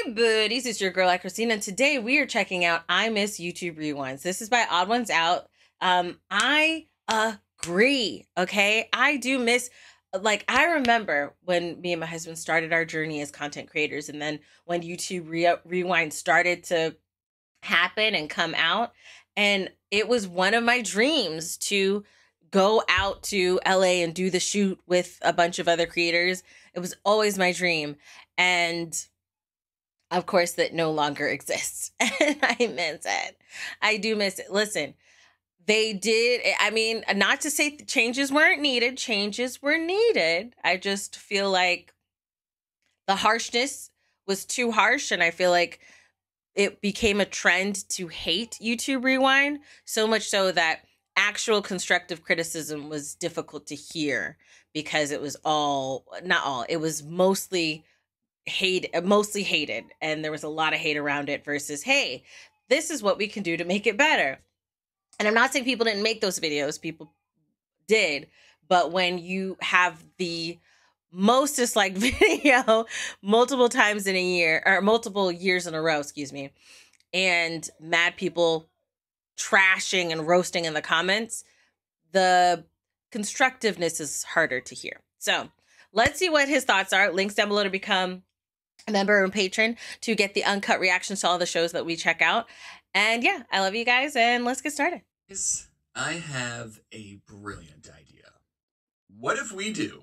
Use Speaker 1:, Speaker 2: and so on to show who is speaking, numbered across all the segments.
Speaker 1: Hey buddies, it's your girl AyChristene, and today we are checking out I Miss YouTube Rewinds. This is by Odd1sOut. I agree, okay? I do miss, I remember when me and my husband started our journey as content creators, and then when YouTube Rewind started to happen and come out, and it was one of my dreams to go out to LA and do the shoot with a bunch of other creators. It was always my dream, and of course, that no longer exists. And I miss it. I do miss it. Listen, they did, I mean, not to say changes weren't needed. Changes were needed. I just feel like the harshness was too harsh. And I feel like it became a trend to hate YouTube Rewind, so much so that actual constructive criticism was difficult to hear because it was it was mostly hated, and there was a lot of hate around it versus, hey, this is what we can do to make it better. And I'm not saying people didn't make those videos, people did, but when you have the most disliked video multiple times in a year, or multiple years in a row, excuse me, and mad people trashing and roasting in the comments, the constructiveness is harder to hear. So let's see what his thoughts are. Links down below to become a member and patron to get the uncut reactions to all the shows that we check out. And yeah, I love you guys, and let's get started.
Speaker 2: I have a brilliant idea. What if we do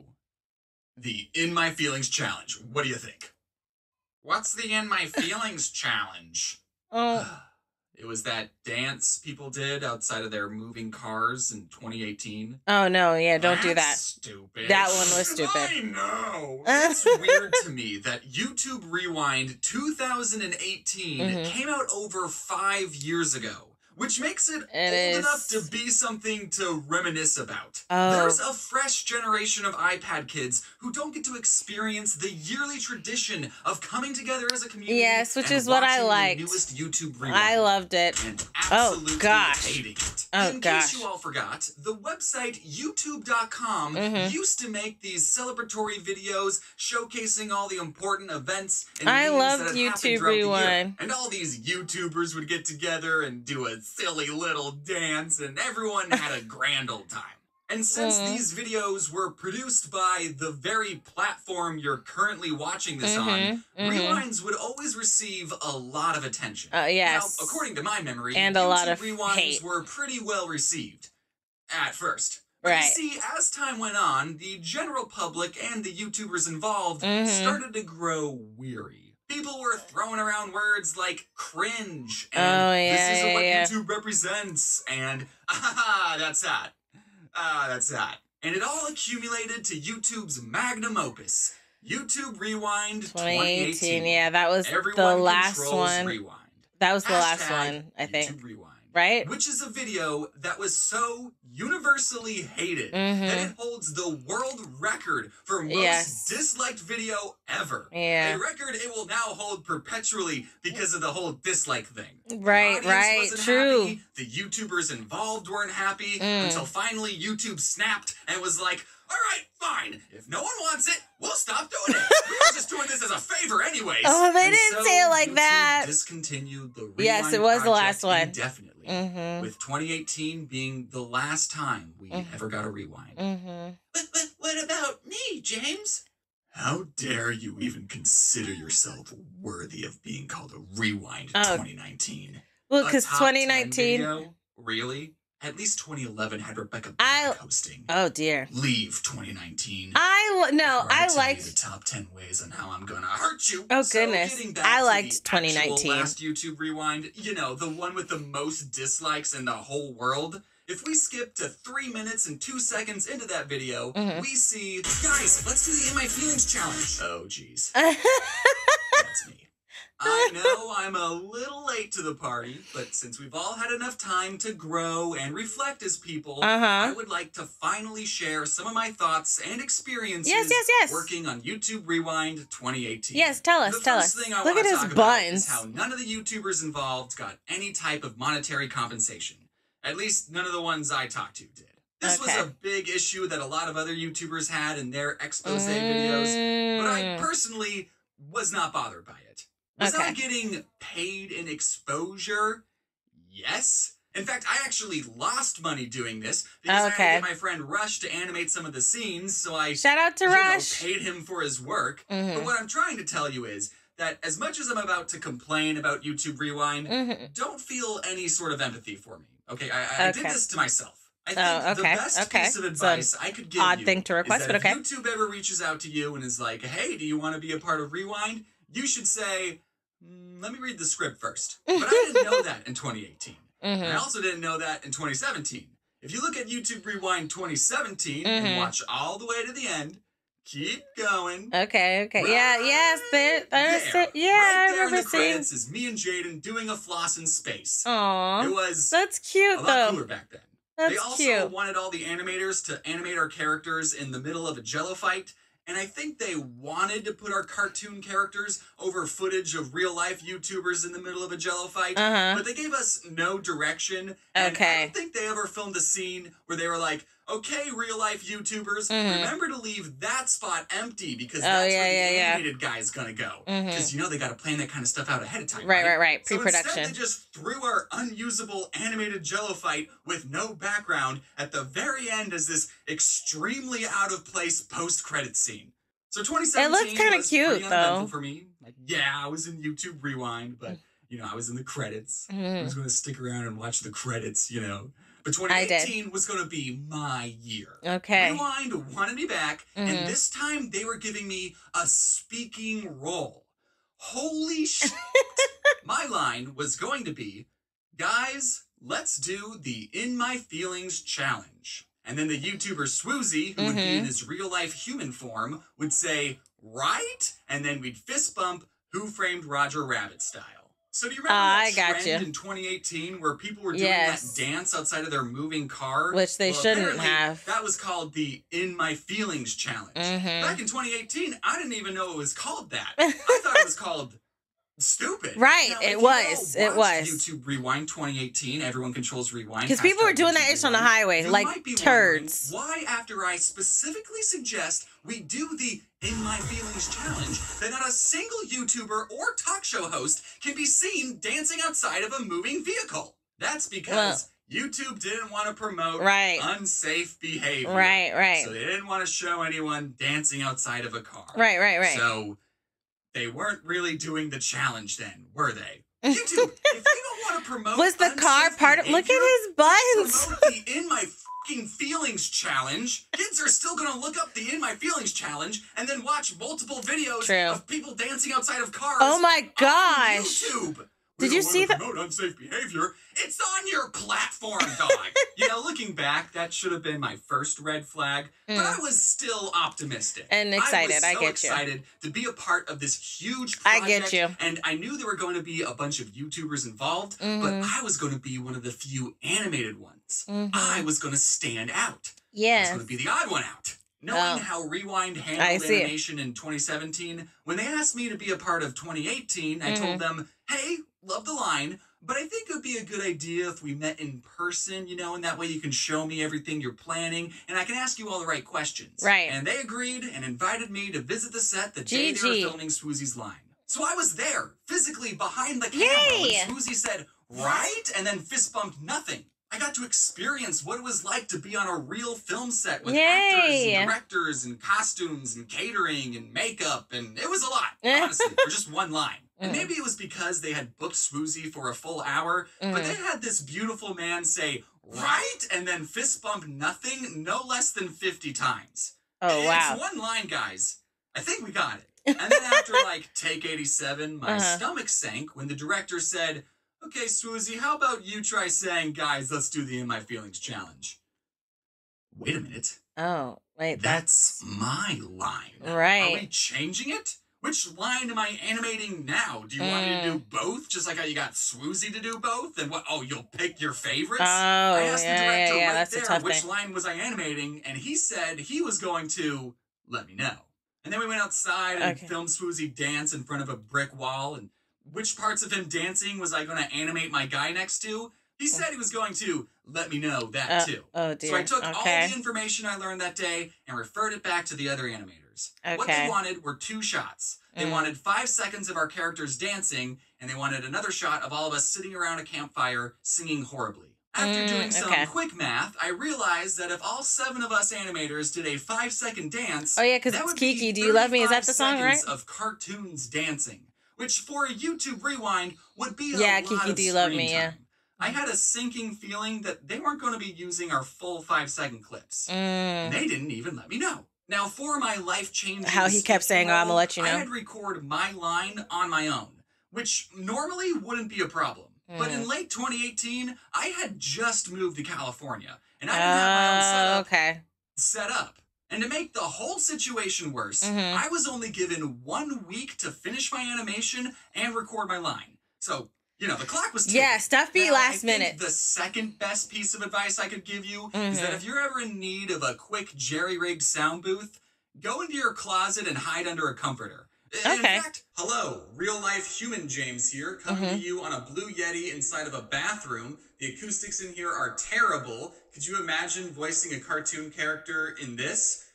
Speaker 2: the In My Feelings challenge? What do you think? What's the In My Feelings challenge?
Speaker 1: Oh.
Speaker 2: It was that dance people did outside of their moving cars in 2018.
Speaker 1: Oh, no, yeah, don't do that.
Speaker 2: Stupid.
Speaker 1: That one was stupid.
Speaker 2: I know. It's weird to me that YouTube Rewind 2018 came out over 5 years ago, which makes it old enough to be something to reminisce about.
Speaker 1: Oh.
Speaker 2: There's a fresh generation of iPad kids who don't get to experience the yearly tradition of coming together as a community.
Speaker 1: Yes, which is what I liked.
Speaker 2: The newest YouTube Rewind.
Speaker 1: I loved it.
Speaker 2: And absolutely hating it.
Speaker 1: In
Speaker 2: case you all forgot, the website YouTube.com used to make these celebratory videos showcasing all the important events and meetings
Speaker 1: loved
Speaker 2: that had
Speaker 1: YouTube
Speaker 2: happened throughout
Speaker 1: Rewind.
Speaker 2: the year. And all these YouTubers would get together and do a silly little dance, and everyone had a grand old time. And since these videos were produced by the very platform you're currently watching this on, Rewinds would always receive a lot of attention.
Speaker 1: Yes.
Speaker 2: Now, according to my memory,
Speaker 1: and a lot of
Speaker 2: Rewinds
Speaker 1: hate.
Speaker 2: were pretty well received at first. But
Speaker 1: Right.
Speaker 2: you see, as time went on, the general public and the YouTubers involved started to grow weary. People were throwing around words like cringe and this isn't what YouTube represents, and that's that. That's that. And it all accumulated to YouTube's magnum opus, YouTube Rewind 2018.
Speaker 1: Yeah, that was
Speaker 2: Everyone
Speaker 1: the last
Speaker 2: controls
Speaker 1: one.
Speaker 2: Rewind.
Speaker 1: That was the last
Speaker 2: Hashtag
Speaker 1: one, I think.
Speaker 2: YouTube Rewind.
Speaker 1: Right?
Speaker 2: Which is a video that was so universally hated that it holds the world record for most disliked video ever.
Speaker 1: Yeah.
Speaker 2: A record it will now hold perpetually because of the whole dislike thing.
Speaker 1: Right, right, true.
Speaker 2: Happy, the YouTubers involved weren't happy until finally YouTube snapped and was like, all right, fine. If no one wants it, we'll stop doing it. We were just doing this as a favor anyways.
Speaker 1: Oh, they didn't say it like
Speaker 2: YouTube
Speaker 1: that.
Speaker 2: Discontinued the Rewind
Speaker 1: Yes, it was the last one.
Speaker 2: indefinitely. With 2018 being the last time we ever got a rewind. But what about me, James? How dare you even consider yourself worthy of being called a rewind in 2019?
Speaker 1: Well, because 2019...
Speaker 2: Really? At least 2011 had Rebecca Black hosting.
Speaker 1: Oh, dear.
Speaker 2: Leave 2019.
Speaker 1: I liked
Speaker 2: the top 10 ways on how I'm gonna hurt you.
Speaker 1: Oh, goodness. I liked 2019.
Speaker 2: Last YouTube Rewind, you know, the one with the most dislikes in the whole world. If we skip to 3 minutes and 2 seconds into that video, we see, guys, let's do the In My Feelings challenge. Oh, jeez. That's me. I know I'm a little late to the party, but since we've all had enough time to grow and reflect as people, I would like to finally share some of my thoughts and experiences working on YouTube Rewind 2018.
Speaker 1: Yes, tell us,
Speaker 2: tell us. The first thing I
Speaker 1: Look
Speaker 2: want
Speaker 1: at
Speaker 2: to
Speaker 1: his
Speaker 2: talk about
Speaker 1: buns.
Speaker 2: is how none of the YouTubers involved got any type of monetary compensation. At least none of the ones I talked to did. This was a big issue that a lot of other YouTubers had in their expose videos, but I personally was not bothered by it. Was I getting paid in exposure? Yes. In fact, I actually lost money doing this because I had to get my friend Rush to animate some of the scenes, so I
Speaker 1: shout out to Rush.
Speaker 2: Paid him for his work. But what I'm trying to tell you is that as much as I'm about to complain about YouTube Rewind, don't feel any sort of empathy for me. Okay, I did this to myself. I think the best piece of advice I could give you
Speaker 1: thing to request,
Speaker 2: is that if YouTube ever reaches out to you and is like, hey, do you want to be a part of Rewind? You should say, let me read the script first. But I didn't know that in 2018. I also didn't know that in 2017. If you look at YouTube Rewind 2017 and watch all the way to the end, keep going.
Speaker 1: Okay.
Speaker 2: Right
Speaker 1: I remember
Speaker 2: in the
Speaker 1: seeing.
Speaker 2: credits is me and Jaden doing a floss in space.
Speaker 1: Aww.
Speaker 2: It was
Speaker 1: that's cute
Speaker 2: a lot cooler back then.
Speaker 1: That's
Speaker 2: they also
Speaker 1: cute.
Speaker 2: wanted all the animators to animate our characters in the middle of a Jello fight. And I think they wanted to put our cartoon characters over footage of real-life YouTubers in the middle of a Jello fight. But they gave us no direction. And I don't think they ever filmed a scene where they were like, okay, real-life YouTubers, remember to leave that spot empty because that's where the animated guy's gonna go. Because, you know, they got to plan that kind of stuff out ahead of time,
Speaker 1: Right. Pre-production.
Speaker 2: So instead, they just threw our unusable animated Jello fight with no background at the very end as this extremely out-of-place post-credit scene. So 2017
Speaker 1: it looks kind of cute, though.
Speaker 2: For me. Like, yeah, I was in YouTube Rewind, but, you know, I was in the credits. I was going to stick around and watch the credits, you know. But 2018 was going to be my year.
Speaker 1: Okay.
Speaker 2: Rewind wanted me back, and this time they were giving me a speaking role. Holy shit. My line was going to be, guys, let's do the In My Feelings challenge. And then the YouTuber Swoozy, who would be in his real-life human form, would say, right? And then we'd fist bump Who Framed Roger Rabbit style. So do you remember that trend in 2018 where people were doing that dance outside of their moving car?
Speaker 1: Which they shouldn't have.
Speaker 2: That was called the In My Feelings challenge. Back in 2018, I didn't even know it was called that. I thought it was called stupid.
Speaker 1: Right,
Speaker 2: now,
Speaker 1: it was.
Speaker 2: YouTube Rewind 2018, Everyone Controls Rewind.
Speaker 1: Because people were doing that ish on the highway, like turds.
Speaker 2: Why, after I specifically suggest we do the In My Feelings challenge, that not a single YouTuber or talk show host can be seen dancing outside of a moving vehicle? That's because YouTube didn't want to promote unsafe behavior.
Speaker 1: Right.
Speaker 2: So they didn't want to show anyone dancing outside of a car.
Speaker 1: Right.
Speaker 2: So they weren't really doing the challenge then, were they? YouTube, if you don't want to promote
Speaker 1: was the car part of... Look at his buns.
Speaker 2: Promote the In My Fucking Feelings challenge. Kids are still going to look up the In My Feelings challenge and then watch multiple videos of people dancing outside of cars.
Speaker 1: Oh my gosh.
Speaker 2: On YouTube.
Speaker 1: Did you see that?
Speaker 2: Promote unsafe behavior. It's on your platform, dog. You know, looking back, that should have been my first red flag, but I was still optimistic
Speaker 1: and excited.
Speaker 2: I
Speaker 1: get you.
Speaker 2: Excited to be a part of this huge project.
Speaker 1: I get you.
Speaker 2: And I knew there were going to be a bunch of YouTubers involved, but I was going to be one of the few animated ones. I was going to stand out. I was going to be the odd one out. Knowing how Rewind handled animation in 2017, when they asked me to be a part of 2018, I told them, hey, love the line, but I think it would be a good idea if we met in person, you know, and that way you can show me everything you're planning, and I can ask you all the right questions.
Speaker 1: Right.
Speaker 2: And they agreed and invited me to visit the set the day they were filming Swoozy's line. So I was there, physically behind the camera, when Swoozy said, right, and then fist bumped nothing. I got to experience what it was like to be on a real film set with actors and directors and costumes and catering and makeup, and it was a lot, honestly, for just one line. And maybe it was because they had booked Swoozy for a full hour, but they had this beautiful man say, right, and then fist bump nothing no less than 50 times.
Speaker 1: Oh, wow.
Speaker 2: It's one line, guys. I think we got it. And then after, like, take 87, my stomach sank when the director said, okay, Swoozy, how about you try saying, guys, let's do the In My Feelings challenge? Wait a minute.
Speaker 1: Oh, wait.
Speaker 2: That's my line.
Speaker 1: Right.
Speaker 2: Are we changing it? Which line am I animating now? Do you want me to do both? Just like how you got Swoozy to do both? And what? Oh, you'll pick your favorites? I asked the director right there which line was I animating, and he said he was going to let me know. And then we went outside and filmed Swoozy dance in front of a brick wall, and which parts of him dancing was I going to animate my guy next to? He said he was going to let me know that too.
Speaker 1: Oh, dear.
Speaker 2: So I took all the information I learned that day and referred it back to the other animators. animators.
Speaker 1: Okay.
Speaker 2: What they wanted were 2 shots. They wanted 5 seconds of our characters dancing, and they wanted another shot of all of us sitting around a campfire singing horribly. After doing some quick math, I realized that if all 7 of us animators did a 5-second dance,
Speaker 1: oh yeah, because it's Kiki, Do You Love Me? Is that the song, right?
Speaker 2: Of cartoons dancing, which for a YouTube rewind would be a lot
Speaker 1: Kiki,
Speaker 2: of
Speaker 1: Do You Love Me?
Speaker 2: time.
Speaker 1: Yeah.
Speaker 2: I had a sinking feeling that they weren't going to be using our full 5-second clips. And they didn't even let me know. Now, for my life-changing...
Speaker 1: How he kept saying, oh, I'm going to let you know.
Speaker 2: I had record my line on my own, which normally wouldn't be a problem. But in late 2018, I had just moved to California, and I didn't have my own setup set up. And to make the whole situation worse, I was only given 1 week to finish my animation and record my line. So... you know, the clock was ticking.
Speaker 1: Yeah, stuff be last minute.
Speaker 2: The second best piece of advice I could give you is that if you're ever in need of a quick jerry-rigged sound booth, go into your closet and hide under a comforter. In fact, hello, real-life human James here, coming to you on a Blue Yeti inside of a bathroom. The acoustics in here are terrible. Could you imagine voicing a cartoon character in this?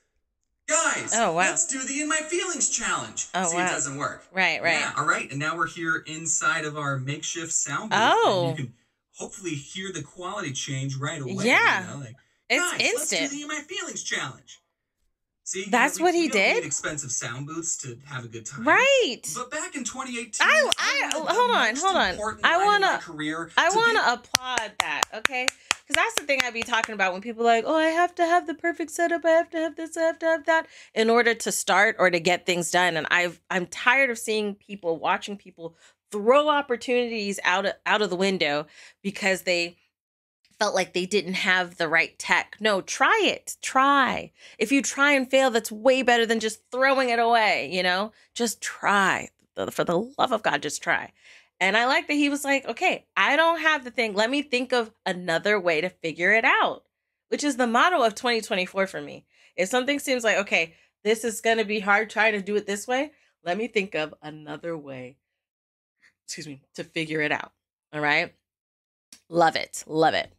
Speaker 2: Guys, let's do the In My Feelings challenge. See, it doesn't work.
Speaker 1: Right.
Speaker 2: Yeah, all right, and now we're here inside of our makeshift sound booth. And you can hopefully hear the quality change right away.
Speaker 1: Yeah.
Speaker 2: You know, like,
Speaker 1: it's
Speaker 2: guys,
Speaker 1: instant.
Speaker 2: Let's do the In My Feelings challenge. See,
Speaker 1: that's what he did?
Speaker 2: Need expensive sound booths to have a good time.
Speaker 1: Right.
Speaker 2: But back in 2018,
Speaker 1: hold on. I want to applaud that, okay? Because that's the thing I be talking about when people are like, oh, I have to have the perfect setup. I have to have this, I have to have that in order to start or to get things done. And I'm tired of watching people throw opportunities out of the window because they felt like they didn't have the right tech. No, try it. Try. If you try and fail, that's way better than just throwing it away, you know? Just try. For the love of God, just try. And I like that he was like, okay, I don't have the thing. Let me think of another way to figure it out, which is the motto of 2024 for me. If something seems like, okay, this is going to be hard trying to do it this way, let me think of another way, to figure it out. All right? Love it. Love it.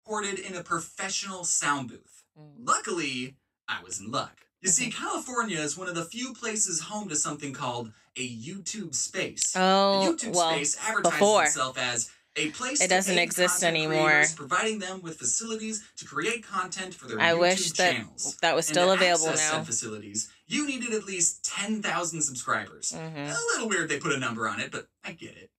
Speaker 2: Recorded in a professional sound booth. Luckily, I was in luck. You see, California is one of the few places home to something called a YouTube space.
Speaker 1: Oh,
Speaker 2: a YouTube space advertises itself as a place
Speaker 1: it doesn't exist anymore,
Speaker 2: providing them with facilities to create content for their
Speaker 1: I
Speaker 2: YouTube
Speaker 1: wish
Speaker 2: channels.
Speaker 1: that was still available now.
Speaker 2: Said facilities, you needed at least 10,000 subscribers. A little weird they put a number on it, but I get it.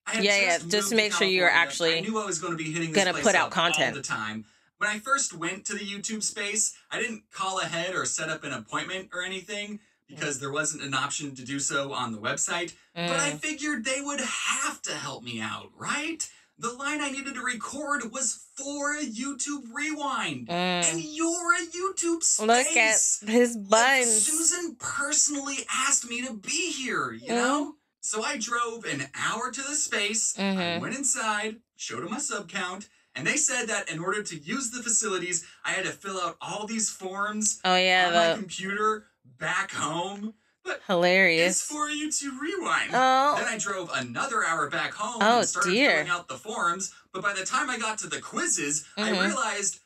Speaker 1: Just to make sure you were actually
Speaker 2: I knew I was going to be hitting this place
Speaker 1: put out
Speaker 2: up
Speaker 1: content
Speaker 2: all the time. When I first went to the YouTube space, I didn't call ahead or set up an appointment or anything because there wasn't an option to do so on the website. But I figured they would have to help me out, right? The line I needed to record was for a YouTube rewind. And you're a YouTube space.
Speaker 1: Look at his buns.
Speaker 2: Like, Susan personally asked me to be here, you know? So I drove an hour to the space. I went inside, showed them my sub count, and they said that in order to use the facilities, I had to fill out all these forms on my computer back home. But
Speaker 1: hilarious.
Speaker 2: It's for a YouTube rewind.
Speaker 1: Oh.
Speaker 2: Then I drove another hour back home and started filling out the forms. But by the time I got to the quizzes, I realized,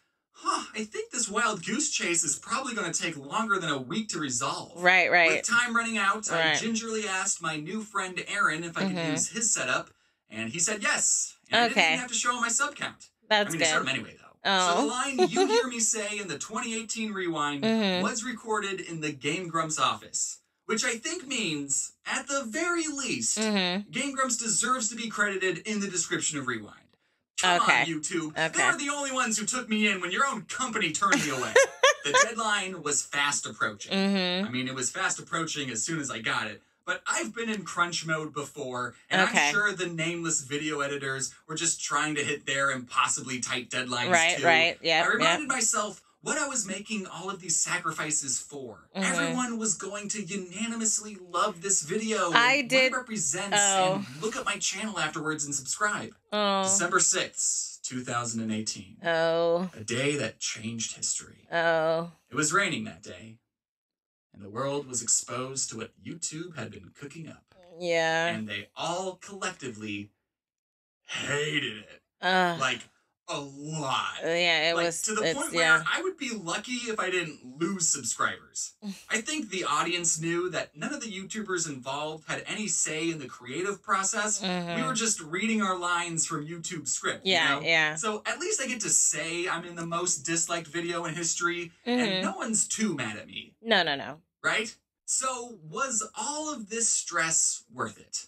Speaker 2: I think this wild goose chase is probably going to take longer than a week to resolve.
Speaker 1: Right.
Speaker 2: With time running out, I gingerly asked my new friend Aaron if I could use his setup, and he said yes. And I didn't even have to show him my sub count.
Speaker 1: That's
Speaker 2: good.
Speaker 1: I
Speaker 2: showed him anyway, though. So the line you hear me say in the 2018 rewind was recorded in the Game Grumps office, which I think means, at the very least, Game Grumps deserves to be credited in the description of rewind. Come on, YouTube. They're the only ones who took me in when your own company turned me away. The deadline was fast approaching. I mean, it was fast approaching as soon as I got it. But I've been in crunch mode before, and I'm sure the nameless video editors were just trying to hit their impossibly tight deadlines too.
Speaker 1: Yeah.
Speaker 2: I reminded myself what I was making all of these sacrifices for. Everyone was going to unanimously love this video.
Speaker 1: I did.
Speaker 2: What it represents, and look at my channel afterwards and subscribe. December 6th, 2018. A day that changed history. It was raining that day. And the world was exposed to what YouTube had been cooking up. And they all collectively hated it. Like, a lot.
Speaker 1: Yeah, it
Speaker 2: like,
Speaker 1: was
Speaker 2: to the point where I would be lucky if I didn't lose subscribers. I think the audience knew that none of the YouTubers involved had any say in the creative process. We were just reading our lines from YouTube script.
Speaker 1: Yeah,
Speaker 2: you know? So at least I get to say I'm in the most disliked video in history, and no one's too mad at me.
Speaker 1: No.
Speaker 2: Right? So was all of this stress worth it?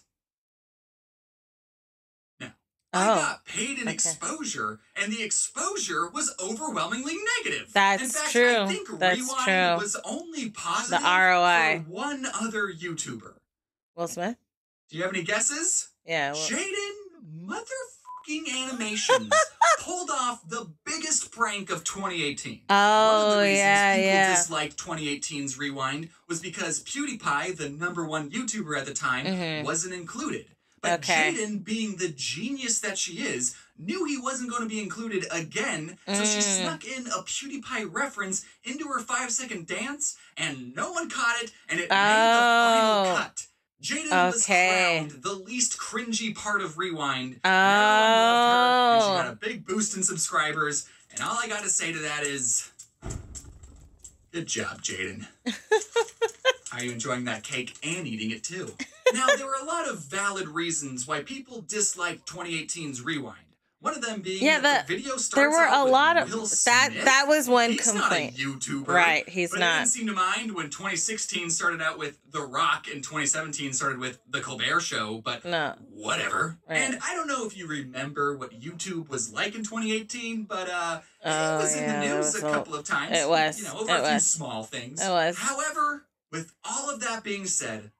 Speaker 2: I got paid in exposure, and the exposure was overwhelmingly negative.
Speaker 1: That's
Speaker 2: in fact,
Speaker 1: true.
Speaker 2: I think Rewind was only positive
Speaker 1: the ROI.
Speaker 2: for one other YouTuber.
Speaker 1: Will Smith?
Speaker 2: Do you have any guesses?
Speaker 1: Yeah.
Speaker 2: Jaden motherfucking Animations pulled off the biggest prank of 2018.
Speaker 1: Oh,
Speaker 2: one of the reasons people
Speaker 1: disliked
Speaker 2: 2018's Rewind was because PewDiePie, the #1 YouTuber at the time, wasn't included. But Jaden, being the genius that she is, knew he wasn't going to be included again, so she snuck in a PewDiePie reference into her 5-second dance, and no one caught it, and it made the final cut. Jaden was crowned the least cringy part of Rewind. Everyone loved her, and she got a big boost in subscribers, and all I got to say to that is, good job, Jaden. Are you enjoying that cake and eating it too? Now, there were a lot of valid reasons why people disliked 2018's Rewind. One of them being that the video starts
Speaker 1: there were
Speaker 2: out
Speaker 1: a
Speaker 2: with
Speaker 1: lot of
Speaker 2: Will Smith.
Speaker 1: that was one
Speaker 2: he's
Speaker 1: complaint.
Speaker 2: He's not a YouTuber.
Speaker 1: Right, he's not.
Speaker 2: He didn't seem to mind when 2016 started out with The Rock and 2017 started with The Colbert Show, but whatever.
Speaker 1: Right.
Speaker 2: And I don't know if you remember what YouTube was like in 2018, but it was in the news a couple of times.
Speaker 1: It was.
Speaker 2: You know, over a few small things.
Speaker 1: It was.
Speaker 2: However, with all of that being said,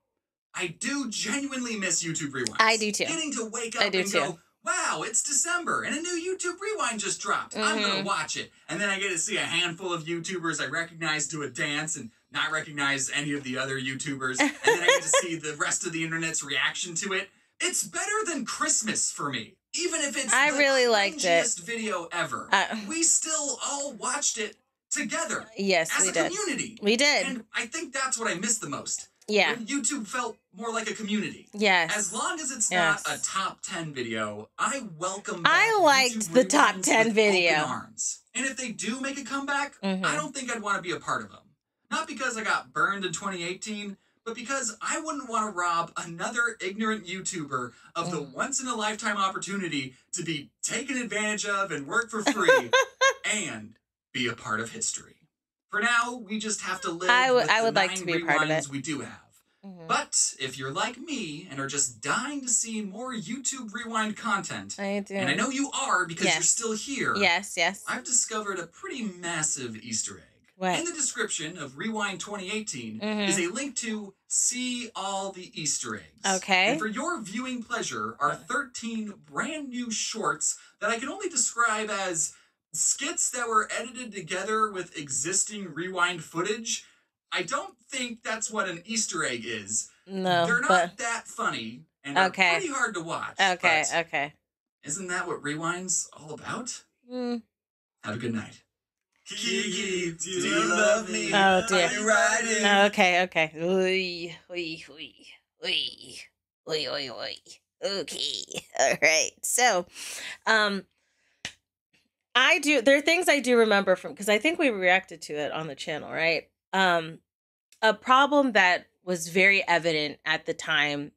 Speaker 2: I do genuinely miss YouTube Rewinds.
Speaker 1: I do too.
Speaker 2: Getting to wake up and go, wow, it's December and a new YouTube Rewind just dropped. I'm going to watch it. And then I get to see a handful of YouTubers I recognize do a dance and not recognize any of the other YouTubers. And then I get to see the rest of the internet's reaction to it. It's better than Christmas for me. Even if it's the
Speaker 1: really liked it.
Speaker 2: video ever. We still all watched it together.
Speaker 1: Yes,
Speaker 2: as a community.
Speaker 1: We did.
Speaker 2: And I think that's what I miss the most.
Speaker 1: Yeah.
Speaker 2: When YouTube felt more like a community.
Speaker 1: Yes.
Speaker 2: As long as it's not a top 10 video, I welcome back
Speaker 1: I liked
Speaker 2: YouTube
Speaker 1: the top
Speaker 2: Rewinds
Speaker 1: 10
Speaker 2: with
Speaker 1: video.
Speaker 2: open arms. And if they do make a comeback, I don't think I'd want to be a part of them. Not because I got burned in 2018, but because I wouldn't want to rob another ignorant YouTuber of the once-in-a-lifetime opportunity to be taken advantage of and work for free and be a part of history. For now, we just have to live with the
Speaker 1: would like to be a part of it.
Speaker 2: We do have. But if you're like me and are just dying to see more YouTube Rewind content,
Speaker 1: I do.
Speaker 2: and I know you are because you're still here,
Speaker 1: yes,
Speaker 2: I've discovered a pretty massive Easter egg.
Speaker 1: What?
Speaker 2: In the description of Rewind 2018 is a link to see all the Easter eggs.
Speaker 1: Okay.
Speaker 2: And for your viewing pleasure are 13 brand new shorts that I can only describe as skits that were edited together with existing Rewind footage. I don't think that's what an Easter egg is.
Speaker 1: No,
Speaker 2: they're not that funny and are pretty hard to watch.
Speaker 1: Okay.
Speaker 2: Isn't that what Rewind's all about? Have a good night.
Speaker 3: Kiki, do you love me?
Speaker 1: Oh dear.
Speaker 3: Are you riding?
Speaker 1: Okay. Oy. Okay. All right. So, there are things I do remember from, because I think we reacted to it on the channel, right? A problem that was very evident at the time,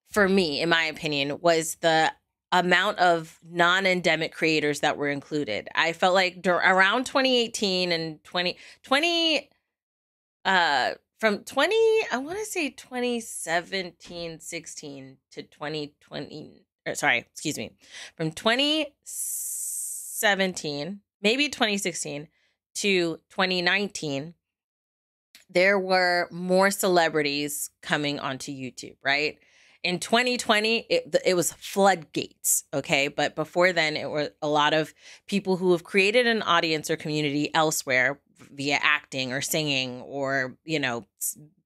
Speaker 1: for me, in my opinion, was the amount of non-endemic creators that were included. I felt like around 2018 and 2020, from 20, I want to say 2017, 16 to 2020, from 2017, maybe 2016 to 2019, there were more celebrities coming onto YouTube, right? In 2020, it was floodgates, okay? But before then, it were a lot of people who have created an audience or community elsewhere via acting or singing or,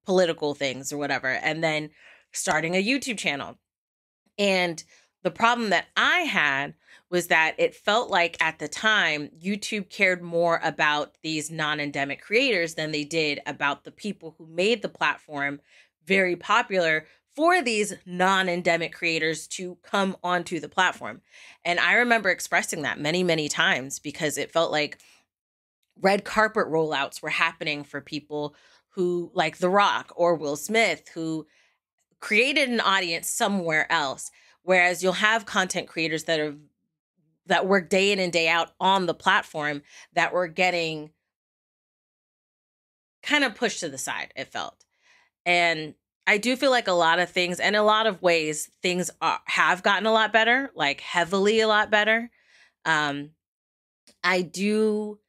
Speaker 1: political things or whatever, and then starting a YouTube channel. And the problem that I had was that it felt like at the time, YouTube cared more about these non-endemic creators than they did about the people who made the platform very popular for these non-endemic creators to come onto the platform. And I remember expressing that many, many times because it felt like red carpet rollouts were happening for people who, like The Rock or Will Smith, who created an audience somewhere else. Whereas you'll have content creators that work day in and day out on the platform that were getting kind of pushed to the side, it felt. And I do feel like a lot of things, and a lot of ways, things have gotten a lot better, like heavily a lot better. I do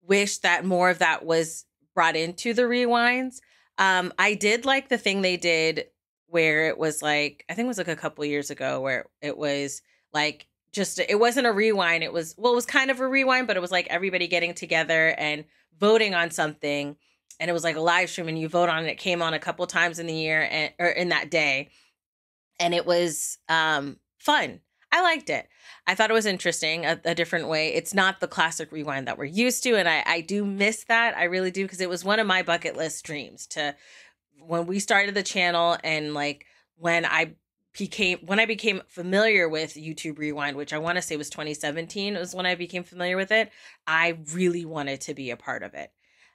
Speaker 1: wish that more of that was brought into the rewinds. I did like the thing they did where it was like, I think it was like a couple years ago, where it was like, just, it wasn't a rewind. It was kind of a rewind, but it was like everybody getting together and voting on something. And it was like a live stream and you vote on it. It came on a couple times in the year or in that day. And it was fun. I liked it. I thought it was interesting, a different way. It's not the classic rewind that we're used to. And I do miss that. I really do. Because it was one of my bucket list dreams when we started the channel, and like when I became familiar with YouTube Rewind, which I want to say was 2017, was when I became familiar with it. I really wanted to be a part of it.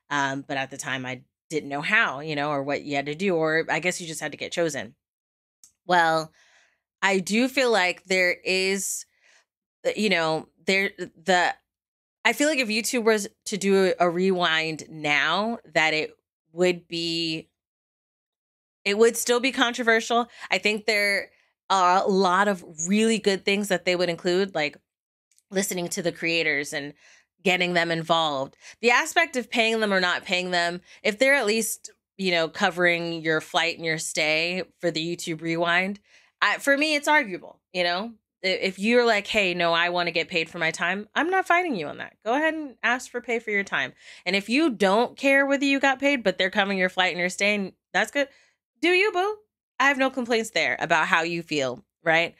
Speaker 1: But at the time I didn't know how, or what you had to do, or I guess you just had to get chosen. Well, I do feel like there is, I feel like if YouTube was to do a rewind now, that it would still be controversial. I think there are a lot of really good things that they would include, like listening to the creators and getting them involved. The aspect of paying them or not paying them, if they're at least, covering your flight and your stay for the YouTube rewind, for me, it's arguable. If you're like, hey, no, I want to get paid for my time, I'm not fighting you on that. Go ahead and ask for pay for your time. And if you don't care whether you got paid, but they're covering your flight and your stay, and that's good. Do you, boo? I have no complaints there about how you feel, right?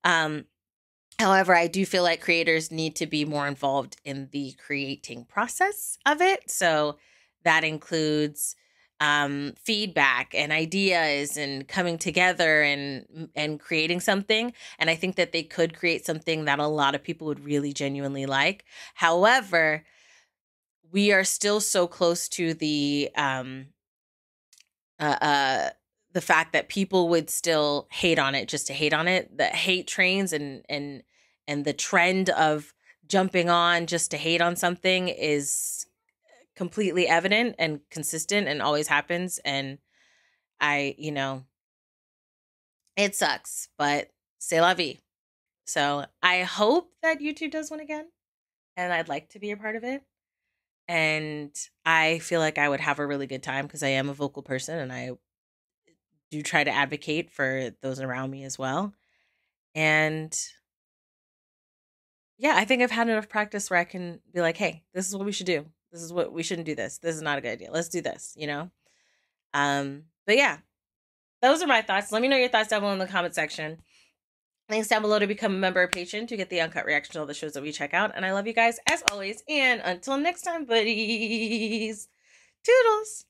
Speaker 1: However, I do feel like creators need to be more involved in the creating process of it. So that includes feedback and ideas and coming together and creating something. And I think that they could create something that a lot of people would really genuinely like. However, we are still so close to the fact that people would still hate on it just to hate on it. The hate trains and the trend of jumping on just to hate on something is completely evident and consistent and always happens. And it sucks, but c'est la vie. So I hope that YouTube does one again, and I'd like to be a part of it. And I feel like I would have a really good time because I am a vocal person and I do try to advocate for those around me as well. And yeah, I think I've had enough practice where I can be like, hey, this is what we should do. This is what we shouldn't do this. This is not a good idea. Let's do this, But yeah, those are my thoughts. Let me know your thoughts down below in the comment section. Links down below to become a member or patron to get the uncut reaction to all the shows that we check out. And I love you guys as always. And until next time, buddies. Toodles.